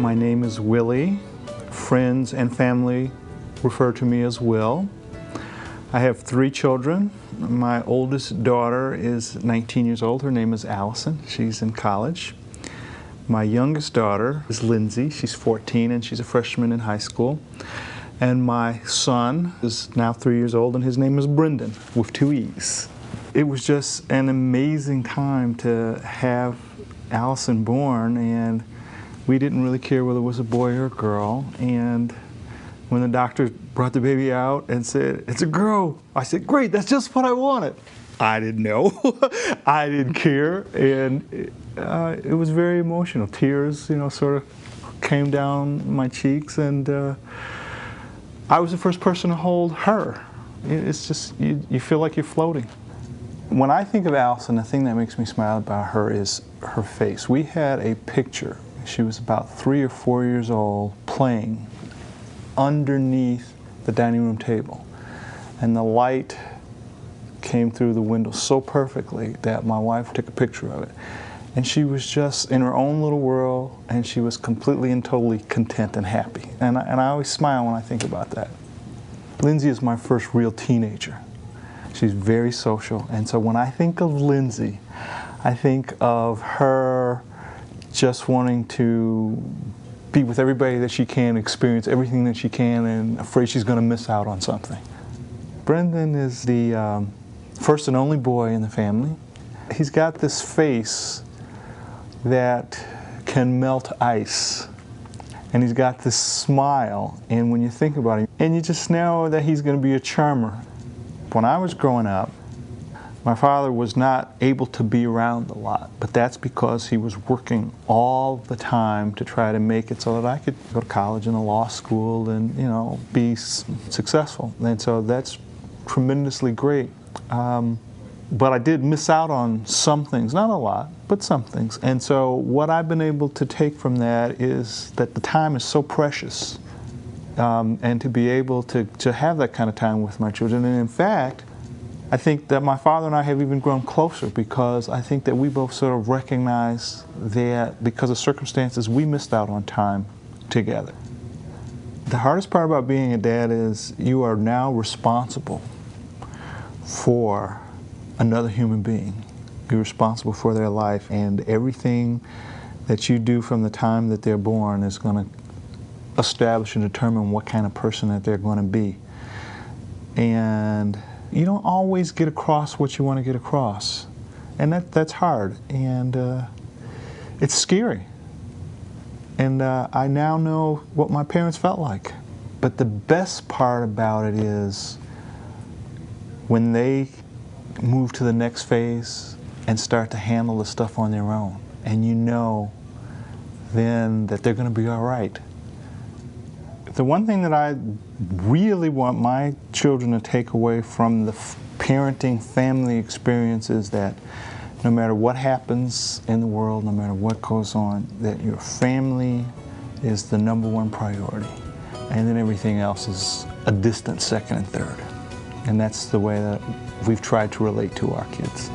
My name is Willie. Friends and family refer to me as Will. I have 3 children. My oldest daughter is 19 years old. Her name is Allison. She's in college. My youngest daughter is Lindsay. She's 14 and she's a freshman in high school. And my son is now 3 years old and his name is Brendan with 2 E's. It was just an amazing time to have Allison born, and we didn't really care whether it was a boy or a girl. And when the doctor brought the baby out and said, "It's a girl," I said, "Great, that's just what I wanted." I didn't know. I didn't care. And it was very emotional. Tears, sort of came down my cheeks. And I was the first person to hold her. It's just, you feel like you're floating. When I think of Allison, the thing that makes me smile about her is her face. We had a picture. She was about 3 or 4 years old, playing underneath the dining room table. And the light came through the window so perfectly that my wife took a picture of it. And she was just in her own little world, and she was completely and totally content and happy. And I always smile when I think about that. Lindsay is my first real teenager. She's very social, and so when I think of Lindsay, I think of her just wanting to be with everybody that she can, experience everything that she can, and afraid she's going to miss out on something. Brendan is the first and only boy in the family. He's got this face that can melt ice, and he's got this smile, and when you think about him, and you just know that he's going to be a charmer. When I was growing up, my father was not able to be around a lot, but that's because he was working all the time to try to make it so that I could go to college and a law school and, be successful. And so that's tremendously great. But I did miss out on some things, not a lot, but some things. And so what I've been able to take from that is that the time is so precious. And to be able to have that kind of time with my children. And in fact, I think that my father and I have even grown closer, because I think that we both sort of recognize that because of circumstances we missed out on time together. The hardest part about being a dad is you are now responsible for another human being. You're responsible for their life, and everything that you do from the time that they're born is going to establish and determine what kind of person that they're going to be. And you don't always get across what you want to get across. And that's hard. And it's scary. And I now know what my parents felt like. But the best part about it is when they move to the next phase and start to handle the stuff on their own. And you know then that they're going to be all right. The one thing that I really want my children to take away from the parenting family experience is that no matter what happens in the world, no matter what goes on, that your family is the #1 priority. And then everything else is a distant second and third. And that's the way that we've tried to relate to our kids.